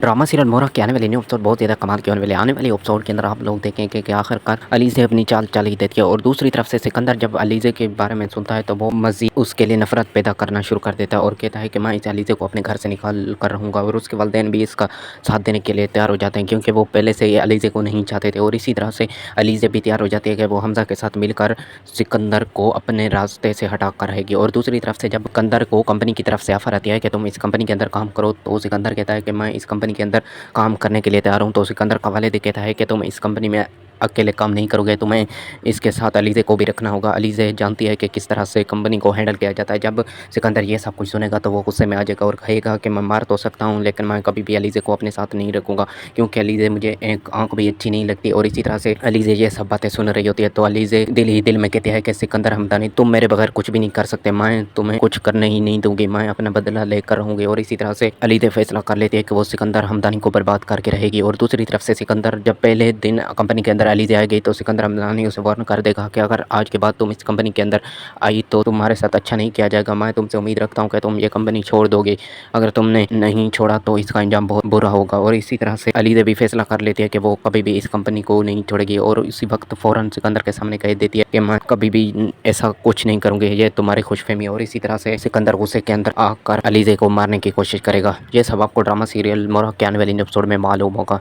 Drama serial मोहरा के आने वाले न्यू एपिसोड बहुत ज़्यादा कमाल के होने वाले। आने वाले एपिसोड के अंदर आप लोग देखेंगे कि आखिरकार अलीज़े अपनी चाल चल ही देती है और दूसरी तरफ से सिकंदर जब अलीज़े के बारे में सुनता है तो वो मज़ीद उसके लिए नफरत पैदा करना शुरू कर देता है और कहता है कि मैं इस अलीज़े को अपने घर से निकाल कर रहूँगा। और उसके वालिदैन भी इसका साथ देने के लिए तैयार हो जाते हैं क्योंकि वो पहले से ही अलीज़े को नहीं चाहते थे। और इसी तरह से अलीज़े भी तैयार हो जाती है कि वो हमज़ा के साथ मिलकर सिकंदर को अपने रास्ते से हटा कर रहेगी। और दूसरी तरफ से जब सिकंदर को कंपनी की तरफ से ऑफर आती है कि तुम इस कंपनी के अंदर काम करो, तो सिकंदर कहता है कि मैं इस कंपनी के अंदर काम करने के लिए तैयार हूँ। तो सिकंदर का वालिद कहता है कि तुम इस कंपनी में अकेले काम नहीं करोगे, तुम्हें इसके साथ अलीज़े को भी रखना होगा। अलीज़े जानती है कि किस तरह से कंपनी को हैंडल किया जाता है। जब सिकंदर ये सब कुछ सुनेगा तो वो गुस्से में आ जाएगा और कहेगा कि मैं मार तो सकता हूँ लेकिन मैं कभी भी अलीज़े को अपने साथ नहीं रखूँगा क्योंकि अलीज़े मुझे एक आँख भी अच्छी नहीं लगती। और इसी तरह से अलीज़े ये सब बातें सुन रही होती है तो अलीज़े दिल ही दिल में कहती है कि सिकंदर हमदानी, तुम मेरे बगैर कुछ भी नहीं कर सकते, मैं तुम्हें कुछ करने ही नहीं दूंगी, मैं अपना बदला लेकर रहूँगी। और इसी तरह से अलीज़े फैसला कर लेती है कि वो सिकंदर हमदानी को बर्बाद करके रहेगी। और दूसरी तरफ से सिकंदर जब पहले दिन कंपनी के अंदर अलीज़े आ गई तो सिकंदर हमदानी उसे वार्न कर देगा कि अगर आज के बाद तुम इस कंपनी के अंदर आई तो तुम्हारे साथ अच्छा नहीं किया जाएगा। मैं तुमसे उम्मीद रखता हूँ कि तुम ये कंपनी छोड़ दोगे, अगर तुमने नहीं छोड़ा तो इसका अंजाम बहुत बुरा होगा। और इसी तरह से अलीज़े भी फैसला कर लेती है कि वो कभी भी इस कंपनी को नहीं छोड़ेगी। और इसी वक्त फ़ौरन सिकंदर के सामने कह देती है कि मैं कभी भी ऐसा कुछ नहीं करूँगी, ये तुम्हारी खुशफहमी। और इसी तरह से सिकंदर गुस्से के अंदर आकर अलीज़े को मारने की कोशिश करेगा। ये सब आपको ड्रामा सीरियल मोहरा के आने वाले एपिसोड में मालूम होगा।